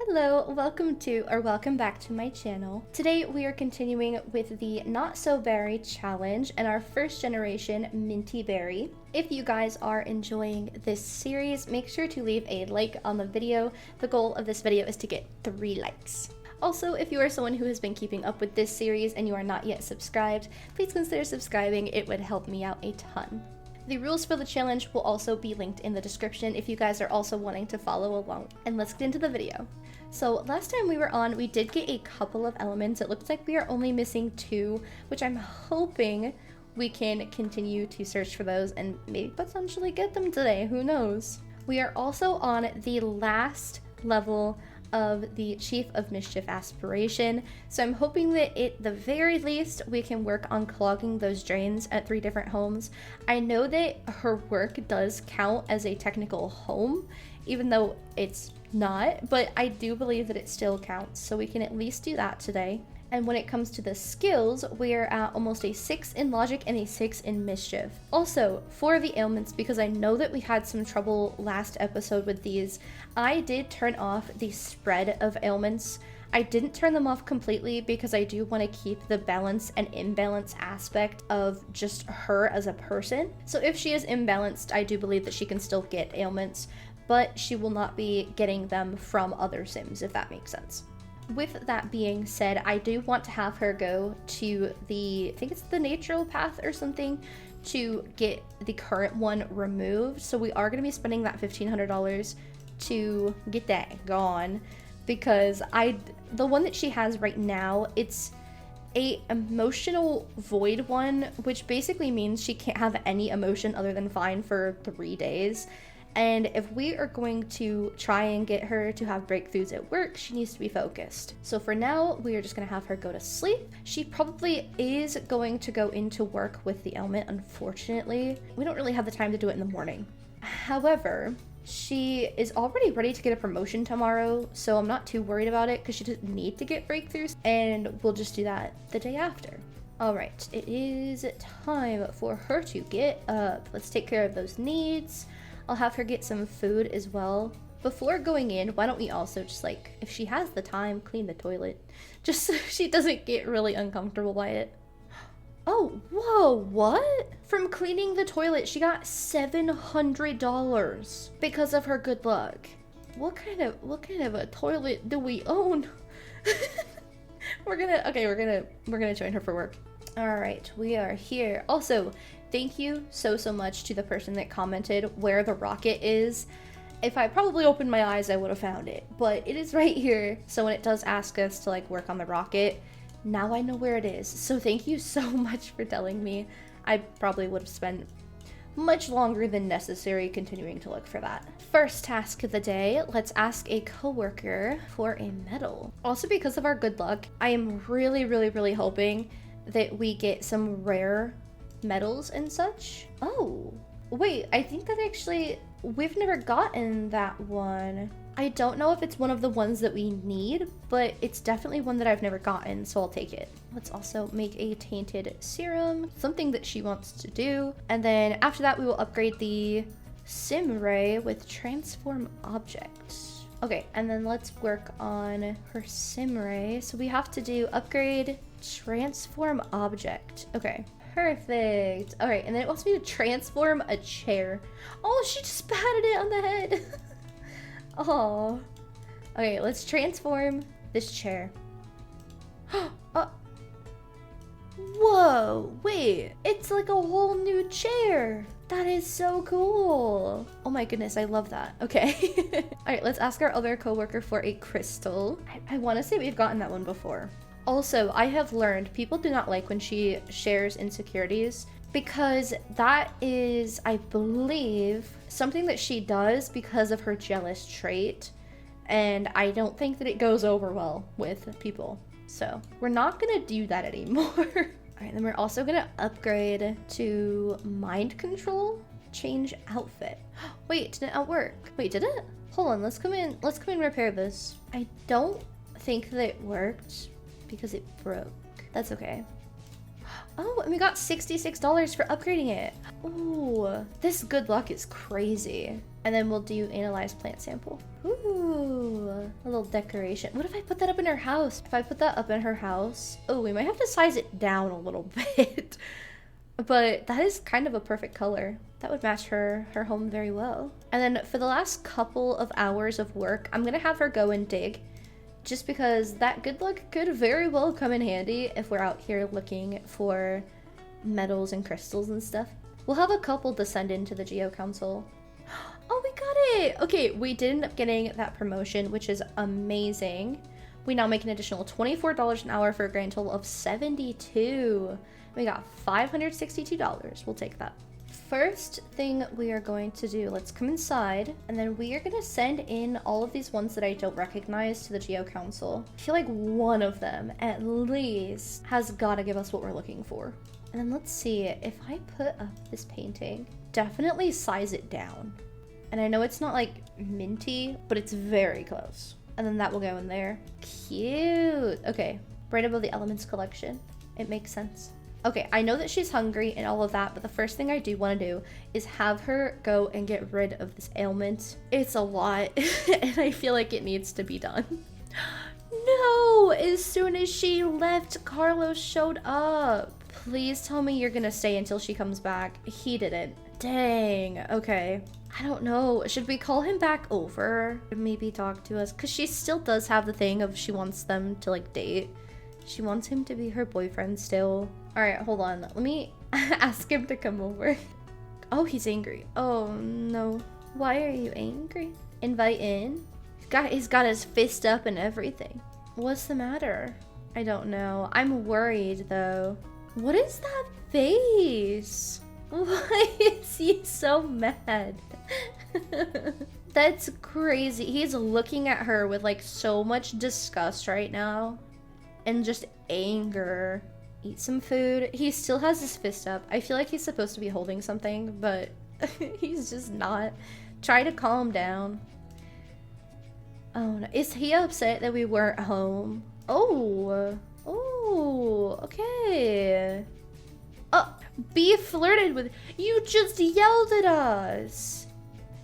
Hello, welcome back to my channel. Today we are continuing with the Not So Berry challenge and our first generation minty berry. If you guys are enjoying this series, make sure to leave a like on the video. The goal of this video is to get 3 likes. Also, if you are someone who has been keeping up with this series and you are not yet subscribed, please consider subscribing. It would help me out a ton. The rules for the challenge will also be linked in the description if you guys are also wanting to follow along. And let's get into the video. So last time we were on, we did get a couple of elements. It looks like we are only missing 2, which I'm hoping we can continue to search for those and maybe potentially get them today. Who knows? We are also on the last level of the Chief of Mischief aspiration, so I'm hoping that at the very least we can work on clogging those drains at 3 different homes. I know that her work does count as a technical home, even though it's not, but I do believe that it still counts, so we can at least do that today. And when it comes to the skills, we're at almost a 6 in logic and a 6 in mischief. Also, for the ailments, because I know that we had some trouble last episode with these, I did turn off the spread of ailments. I didn't turn them off completely because I do want to keep the balance and imbalance aspect of just her as a person. So if she is imbalanced, I do believe that she can still get ailments, but she will not be getting them from other sims, if that makes sense. With that being said, I do want to have her go to I think it's the natural path or something, to get the current one removed. So we are going to be spending that $1,500 to get that gone, because the one that she has right now, it's a emotional void one, which basically means she can't have any emotion other than fine for 3 days. And if we are going to try and get her to have breakthroughs at work, she needs to be focused. So for now, we are just gonna have her go to sleep. She probably is going to go into work with the ailment, unfortunately. We don't really have the time to do it in the morning. However, she is already ready to get a promotion tomorrow, so I'm not too worried about it because she doesn't need to get breakthroughs, and we'll just do that the day after. All right, it is time for her to get up. Let's take care of those needs. I'll have her get some food as well. Before going in, why don't we also just, like, if she has the time, clean the toilet, just so she doesn't get really uncomfortable by it. Oh, whoa, what? From cleaning the toilet, she got $700 because of her good luck. What kind of a toilet do we own? We're gonna join her for work. All right, we are here. Also, thank you so much to the person that commented where the rocket is. If I probably opened my eyes, I would have found it, but it is right here. So when it does ask us to like work on the rocket, now I know where it is. So thank you so much for telling me. I probably would have spent much longer than necessary continuing to look for that. First task of the day, let's ask a coworker for a medal. Also, because of our good luck, I am really hoping that we get some rare medals and such. Oh, wait, I think that actually, we've never gotten that one. I don't know if it's one of the ones that we need, but it's definitely one that I've never gotten, so I'll take it. Let's also make a tainted serum, something that she wants to do. And then after that, we will upgrade the sim ray with transform object. Okay, and then let's work on her sim ray. So we have to do upgrade transform object. Okay, perfect. All right, and then it wants me to transform a chair. Oh, she just patted it on the head. Oh, okay, let's transform this chair. Whoa, wait, it's like a whole new chair. That is so cool. Oh my goodness, I love that. Okay. All right, let's ask our other coworker for a crystal. I want to say we've gotten that one before. Also, I have learned people do not like when she shares insecurities, because that is, I believe, something that she does because of her jealous trait, and I don't think that it goes over well with people. So we're not gonna do that anymore. All right, then we're also gonna upgrade to mind control, change outfit. Wait, did it not work? Wait, did it? Hold on, let's come in and repair this. I don't think that it worked because it broke. That's okay. Oh, and we got $66 for upgrading it. Ooh, this good luck is crazy. And then we'll do analyze plant sample. Ooh. Ooh, a little decoration. What if I put that up in her house? If I put that up in her house, oh, we might have to size it down a little bit. But that is kind of a perfect color. That would match her home very well. And then for the last couple of hours of work, I'm gonna have her go and dig, just because that good luck could very well come in handy if we're out here looking for metals and crystals and stuff. We'll have a couple descend into the Geo Council. Oh, we got it! Okay, we did end up getting that promotion, which is amazing. We now make an additional $24 an hour for a grand total of $72. We got $562. We'll take that. First thing we are going to do, let's come inside, and then we are going to send in all of these ones that I don't recognize to the Geo Council. I feel like one of them, at least, has got to give us what we're looking for. And then let's see, if I put up this painting, definitely size it down. And I know it's not like minty, but it's very close. And then that will go in there. Cute. Okay, right above the Elements collection. It makes sense. Okay, I know that she's hungry and all of that, but the first thing I do want to do is have her go and get rid of this ailment. It's a lot, and I feel like it needs to be done. No! As soon as she left, Carlos showed up. Please tell me you're gonna stay until she comes back. He didn't. Dang. Okay. I don't know. Should we call him back over? Maybe talk to us? Because she still does have the thing of she wants them to, like, date. She wants him to be her boyfriend still. Alright, hold on. Let me ask him to come over. Oh, he's angry. Oh, no. Why are you angry? Invite in? He's got his fist up and everything. What's the matter? I don't know. I'm worried, though. What is that face? Why is he so mad? That's crazy. He's looking at her with, like, so much disgust right now. And just anger. Eat some food. He still has his fist up. I feel like he's supposed to be holding something, but he's just not. Try to calm down. Oh no. Is he upset that we weren't home? Oh. Oh, okay. Oh, be flirted with. You just yelled at us.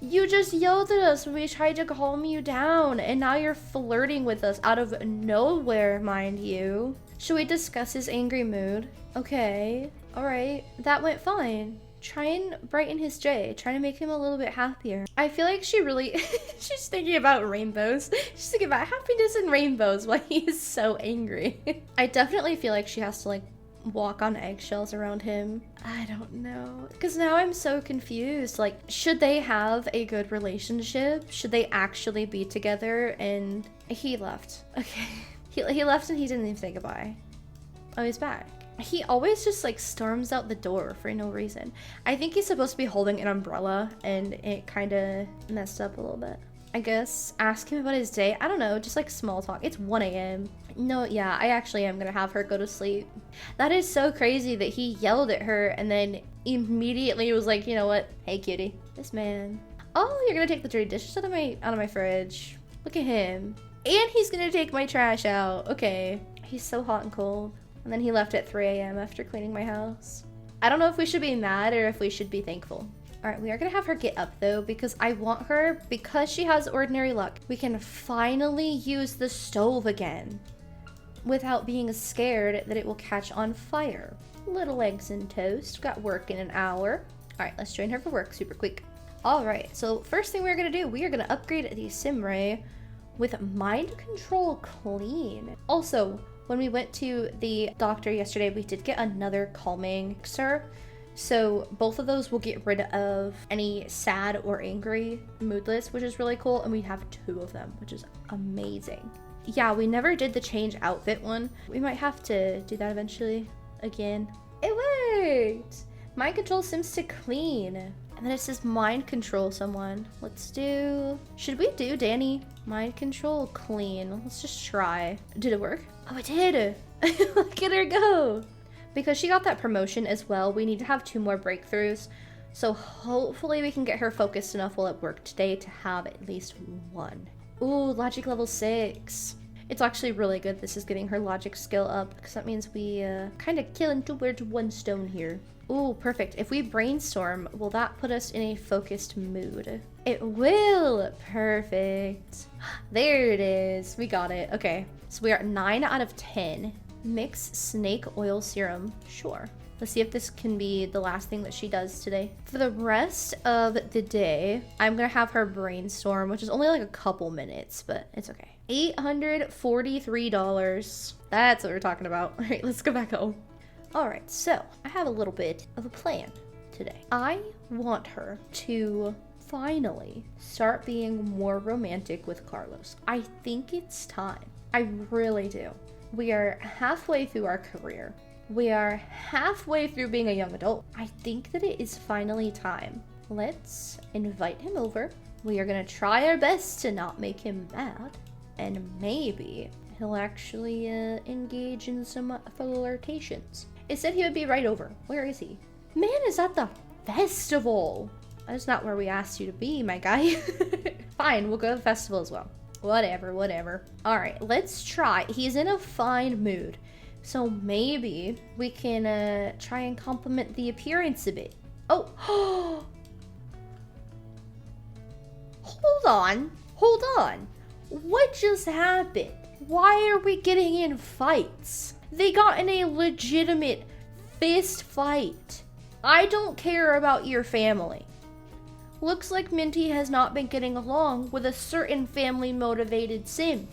You just yelled at us when we tried to calm you down, and now you're flirting with us out of nowhere, mind you. Should we discuss his angry mood? Okay, alright, that went fine. Try and brighten his day. Try to make him a little bit happier. I feel like she really, she's thinking about rainbows. She's thinking about happiness and rainbows while he is so angry. I definitely feel like she has to, like, walk on eggshells around him. I don't know. Because now I'm so confused. Like, should they have a good relationship? Should they actually be together? And he left. Okay. He left and he didn't even say goodbye. Oh, he's back. He always just, like, storms out the door for no reason. I think he's supposed to be holding an umbrella and it kind of messed up a little bit. I guess ask him about his day. I don't know, just like small talk. It's 1 a.m. No, yeah, I actually am gonna have her go to sleep. That is so crazy that he yelled at her and then immediately was like, you know what? Hey, cutie. This man. Oh, you're gonna take the dirty dishes out of my fridge. Look at him. And he's gonna take my trash out. Okay. He's so hot and cold. And then he left at 3 a.m. after cleaning my house. I don't know if we should be mad or if we should be thankful. All right, we are gonna have her get up though, because I want her, because she has ordinary luck, we can finally use the stove again without being scared that it will catch on fire. Little eggs and toast, got work in an hour. All right, let's join her for work super quick. All right, so first thing we're gonna do, we are gonna upgrade the Simray with Mind Control Clean. Also, when we went to the doctor yesterday, we did get another calming elixir. So both of those will get rid of any sad or angry moodless, which is really cool. And we have 2 of them, which is amazing. Yeah, we never did the change outfit one. We might have to do that eventually again. It worked! Mind control Sims to clean. And then it says mind control someone. Let's do, should we do Danny? Mind control clean. Let's just try. Did it work? Oh, it did! Look at her go! Because she got that promotion as well, we need to have 2 more breakthroughs. So hopefully we can get her focused enough while at work today to have at least 1. Ooh, logic level 6. It's actually really good this is getting her logic skill up, because that means we kind of killing two birds with one stone here. Ooh, perfect. If we brainstorm, will that put us in a focused mood? It will. Perfect. There it is. We got it. Okay. So we are 9 out of 10. Mix snake oil serum. Sure. Let's see if this can be the last thing that she does today. For the rest of the day, I'm gonna have her brainstorm, which is only like a couple minutes, but it's okay. $843. That's what we're talking about. All right, let's go back home. All right, so I have a little bit of a plan today. I want her to finally start being more romantic with Carlos. I think it's time. I really do. We are halfway through our career. We are halfway through being a young adult. I think that it is finally time. Let's invite him over. We are gonna try our best to not make him mad. And maybe he'll actually engage in some flirtations. It said he would be right over. Where is he? Man is at the festival. That's not where we asked you to be, my guy. Fine, we'll go to the festival as well. Whatever, whatever. All right, let's try. He's in a fine mood. So maybe we can try and compliment the appearance a bit. Oh, hold on, hold on. What just happened? Why are we getting in fights? They got in a legitimate fist fight. I don't care about your family. Looks like Minty has not been getting along with a certain family-motivated sim.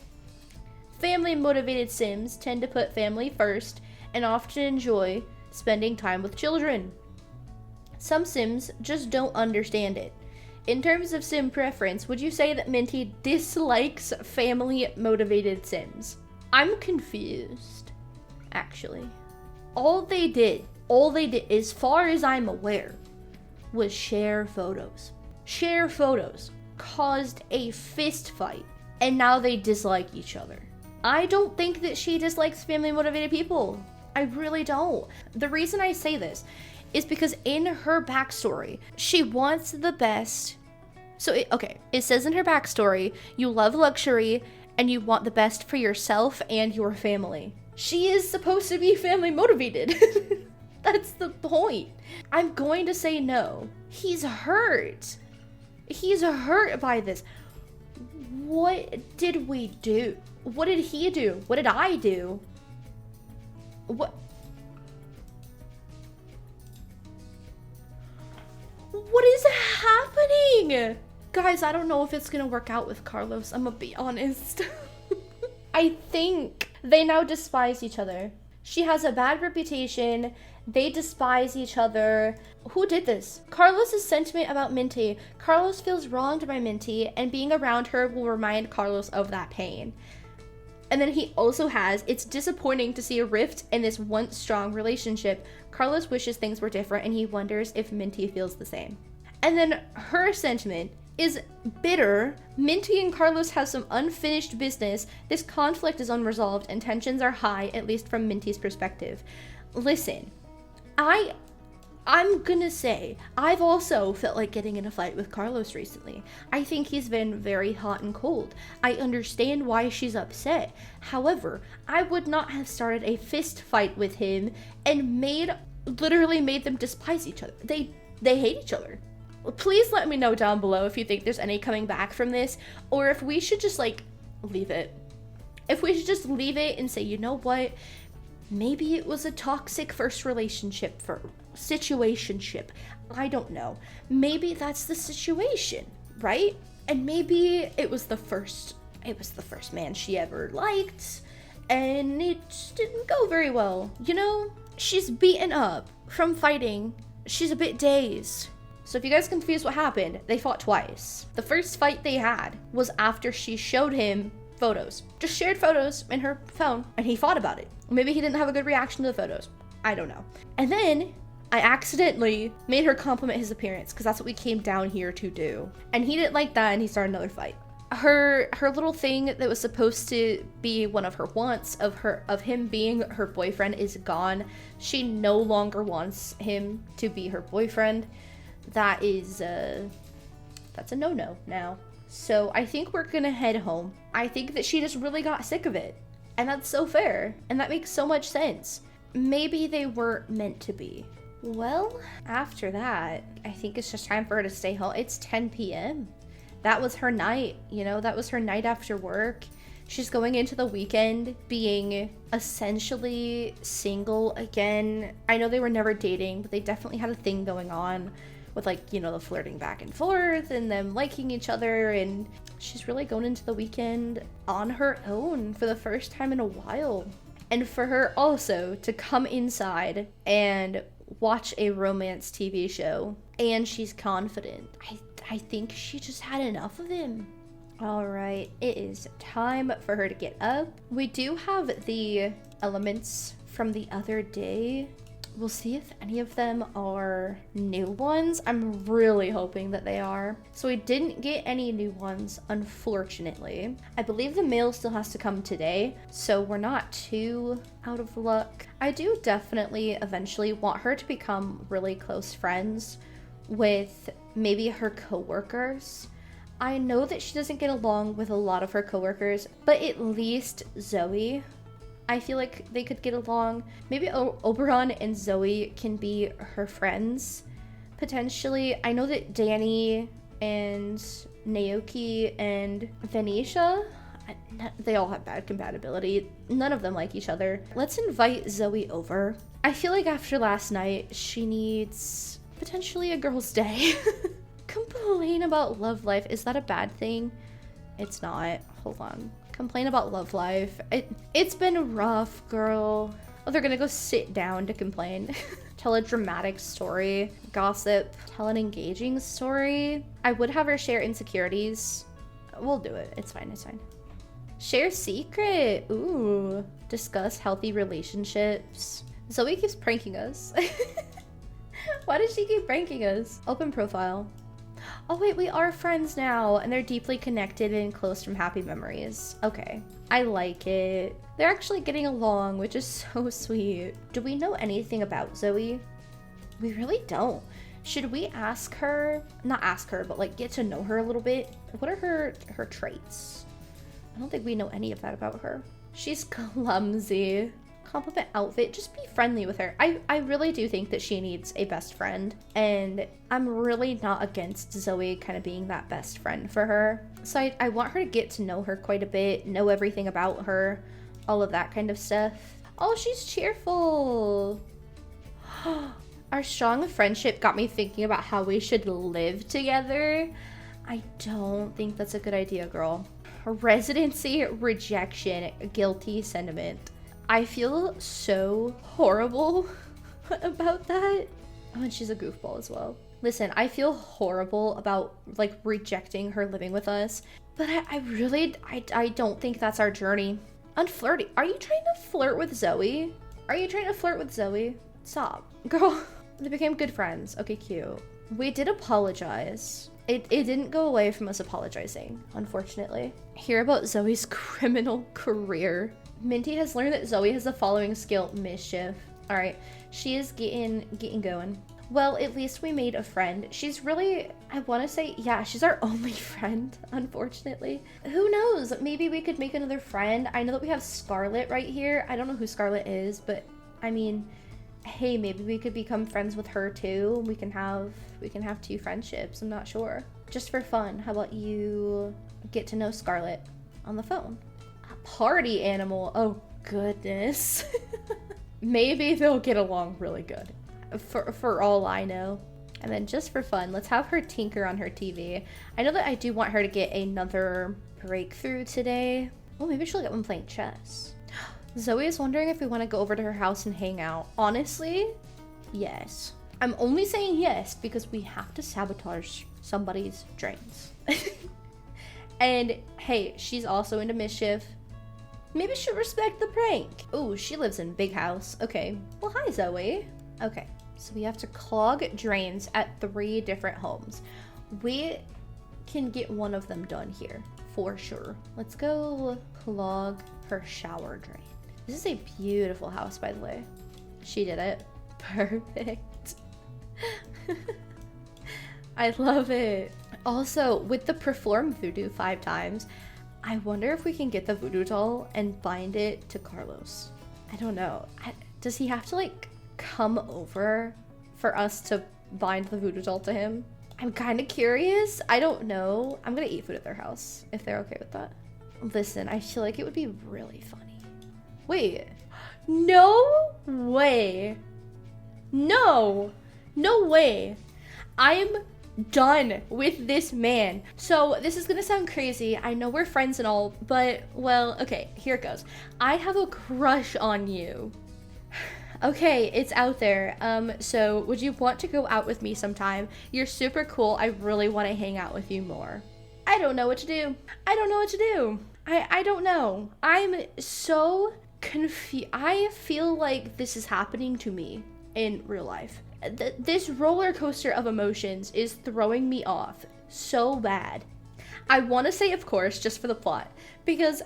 Family-motivated sims tend to put family first and often enjoy spending time with children. Some sims just don't understand it. In terms of sim preference, would you say that Minty dislikes family-motivated sims? I'm confused, actually. All they did, as far as I'm aware, was share photos. Share photos caused a fist fight, and now they dislike each other. I don't think that she dislikes family-motivated people. I really don't. The reason I say this is because in her backstory, she wants the best. So, it says in her backstory, you love luxury and you want the best for yourself and your family. She is supposed to be family-motivated. That's the point. I'm going to say no. He's hurt. He's hurt by this. What did we do? What did he do? What did I do? What is happening? Guys, I don't know if it's gonna work out with Carlos. I'm gonna be honest. I think they now despise each other. She has a bad reputation. They despise each other. Who did this? Carlos's sentiment about Minty. Carlos feels wronged by Minty, and being around her will remind Carlos of that pain. And then he also has, it's disappointing to see a rift in this once strong relationship. Carlos wishes things were different, and he wonders if Minty feels the same. And then her sentiment is bitter. Minty and Carlos have some unfinished business. This conflict is unresolved, and tensions are high, at least from Minty's perspective. Listen, I'm gonna say, I've also felt like getting in a fight with Carlos recently. I think he's been very hot and cold. I understand why she's upset. However, I would not have started a fist fight with him and literally made them despise each other. They hate each other. Please let me know down below if you think there's any coming back from this, or if we should just like leave it. If we should just leave it and say, you know what? Maybe it was a toxic first relationship for situationship. I don't know. Maybe that's the situation, right? And maybe it was the first man she ever liked, and it just didn't go very well. You know, she's beaten up from fighting. She's a bit dazed. So if you guys confused what happened, they fought twice. The first fight they had was after she showed him photos. Just shared photos in her phone, and he fought about it. Maybe he didn't have a good reaction to the photos. I don't know. And then I accidentally made her compliment his appearance, because that's what we came down here to do. And he didn't like that, and he started another fight. Her little thing that was supposed to be one of her wants of him being her boyfriend is gone. She no longer wants him to be her boyfriend. That is that's a no-no now. So I think we're gonna head home. I think that she just really got sick of it. And that's so fair. And that makes so much sense. Maybe they weren't meant to be. Well, after that, I think it's just time for her to stay home. It's 10 p.m. That was her night, you know, that was her night after work. She's going into the weekend being essentially single again. I know they were never dating, but they definitely had a thing going on with, like, you know, the flirting back and forth and them liking each other. And she's really going into the weekend on her own for the first time in a while. And for her also to come inside and watch a romance TV show, and she's confident. I think she just had enough of him. All right, it is time for her to get up. We do have the elements from the other day. We'll see if any of them are new ones. I'm really hoping that they are. So we didn't get any new ones, unfortunately. I believe the mail still has to come today, so we're not too out of luck. I do definitely eventually want her to become really close friends with maybe her coworkers. I know that she doesn't get along with a lot of her coworkers, but at least Zoe, I feel like they could get along. Maybe Oberon and Zoe can be her friends, potentially. I know that Danny and Naoki and Venetia, they all have bad compatibility. None of them like each other. Let's invite Zoe over. I feel like after last night, she needs potentially a girl's day. Complain about love life. Is that a bad thing? It's not. Hold on. Complain about love life. It's been rough, girl. Oh, they're gonna go sit down to complain. Tell a dramatic story. Gossip. Tell an engaging story. I would have her share insecurities. We'll do it. It's fine. It's fine. Share secret. Ooh. Discuss healthy relationships. Zoe keeps pranking us. Why does she keep pranking us? Open profile. Oh wait, we are friends now, and they're deeply connected and close from happy memories. Okay, I like it. They're actually getting along, which is so sweet. Do we know anything about Zoe? We really don't. Should we ask her? Not ask her, but like get to know her a little bit. What are her traits? I don't think we know any of that about her. She's clumsy. Compliment outfit. Just be friendly with her. I really do think that she needs a best friend, and I'm really not against Zoe kind of being that best friend for her. So I want her to get to know her quite a bit, know everything about her, all of that kind of stuff. Oh, she's cheerful. Our strong friendship got me thinking about how we should live together. I don't think that's a good idea, girl. Residency, rejection, guilty sentiment. I feel so horrible about that. Oh, and she's a goofball as well. Listen, I feel horrible about like rejecting her living with us, but I don't think that's our journey. Unflirty. Are you trying to flirt with Zoe? Are you trying to flirt with Zoe? Stop. Girl, they became good friends. Okay, cute. We did apologize. It didn't go away from us apologizing, unfortunately. Hear about Zoe's criminal career. Minty has learned that Zoe has the following skill: mischief. All right, she is getting going. Well, at least we made a friend. She's really, I want to say, yeah, she's our only friend, unfortunately. Who knows? Maybe we could make another friend. I know that we have Scarlet right here. I don't know who Scarlet is, but I mean, hey, maybe we could become friends with her too. We can have two friendships. I'm not sure. Just for fun. How about you get to know Scarlet on the phone? Party animal. Oh goodness. Maybe they'll get along really good for all I know. And then just for fun, let's have her tinker on her TV. I know that I do want her to get another breakthrough today. Oh, maybe she'll get one playing chess. Zoe is wondering if we want to go over to her house and hang out. Honestly, yes. I'm only saying yes because we have to sabotage somebody's dreams. And hey, she's also into mischief. Maybe she'll respect the prank. Oh, she lives in big house. Okay. Well, hi, Zoe. Okay. So we have to clog drains at 3 different homes. We can get one of them done here for sure. Let's go clog her shower drain. This is a beautiful house, by the way. She did it. Perfect. I love it. Also, with the perform voodoo 5 times, I wonder if we can get the voodoo doll and bind it to Carlos. I don't know. Does he have to like come over for us to bind the voodoo doll to him? I'm kind of curious. I don't know. I'm gonna eat food at their house if they're okay with that. Listen, I feel like it would be really funny. Wait, no way. No way. I'm done with this man. So this is gonna sound crazy. I know we're friends and all, but well, okay, here it goes. I have a crush on you. Okay, it's out there. So would you want to go out with me sometime? You're super cool. I really want to hang out with you more. I don't know what to do. I don't know what to do. I don't know. I'm so confused. I feel like this is happening to me in real life. This roller coaster of emotions is throwing me off so bad. I want to say, of course, just for the plot, because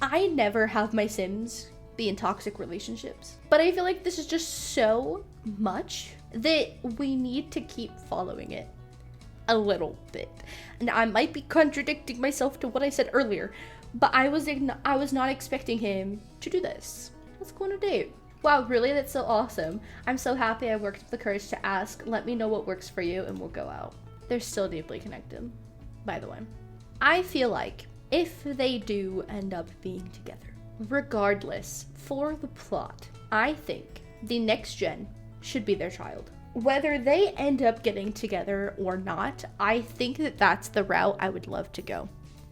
I never have my Sims be in toxic relationships. But I feel like this is just so much that we need to keep following it a little bit. And I might be contradicting myself to what I said earlier, but I was not expecting him to do this. Let's go on a date. Wow, really? That's so awesome. I'm so happy I worked up the courage to ask. Let me know what works for you and we'll go out. They're still deeply connected, by the way. I feel like if they do end up being together, regardless, for the plot, I think the next gen should be their child. Whether they end up getting together or not, I think that that's the route I would love to go.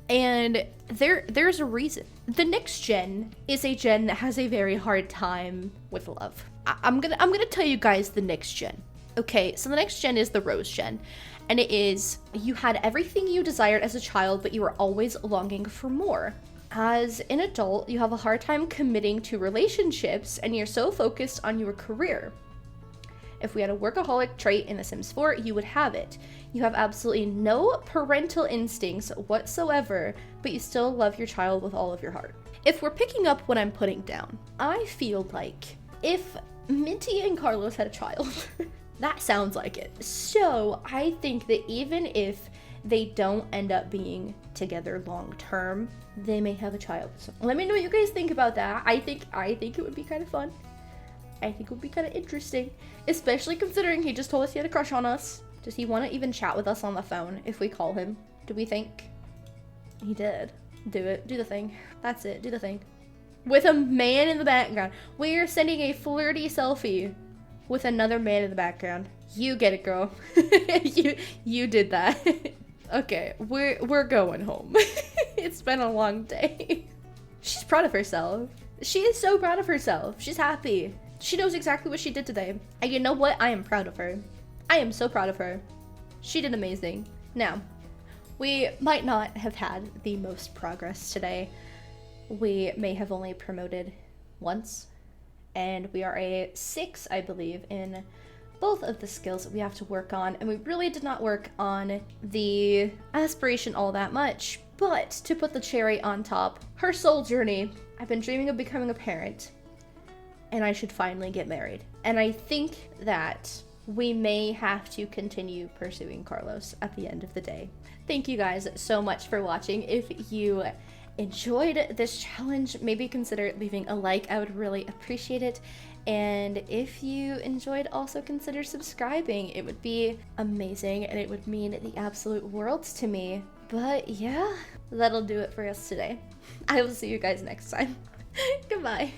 And there's a reason. The next gen is a gen that has a very hard time with love. I'm gonna tell you guys the next gen. Okay, so the next gen is the Rose gen. And it is, you had everything you desired as a child, but you were always longing for more. As an adult, you have a hard time committing to relationships and you're so focused on your career. If we had a workaholic trait in The Sims 4, you would have it. You have absolutely no parental instincts whatsoever, but you still love your child with all of your heart. If we're picking up what I'm putting down, I feel like if Minty and Carlos had a child, that sounds like it. So I think that even if they don't end up being together long term, they may have a child. So let me know what you guys think about that. I think it would be kind of fun. I think it would be kind of interesting, especially considering he just told us he had a crush on us. Does he want to even chat with us on the phone if we call him? Do we think? He did. Do it. Do the thing. That's it. Do the thing. With a man in the background. We're sending a flirty selfie with another man in the background. You get it, girl. you did that. Okay, we're going home. It's been a long day. She's proud of herself. She is so proud of herself. She's happy. She knows exactly what she did today. And you know what? I am proud of her. I am so proud of her. She did amazing. Now, we might not have had the most progress today. We may have only promoted once. And we are a 6, I believe, in both of the skills that we have to work on. And we really did not work on the aspiration all that much. But to put the cherry on top, her soul journey. I've been dreaming of becoming a parent. And I should finally get married. And I think that we may have to continue pursuing Carlos at the end of the day. Thank you guys so much for watching. If you enjoyed this challenge, maybe consider leaving a like. I would really appreciate it. And if you enjoyed, also consider subscribing. It would be amazing and it would mean the absolute world to me. But yeah, that'll do it for us today. I will see you guys next time. Goodbye.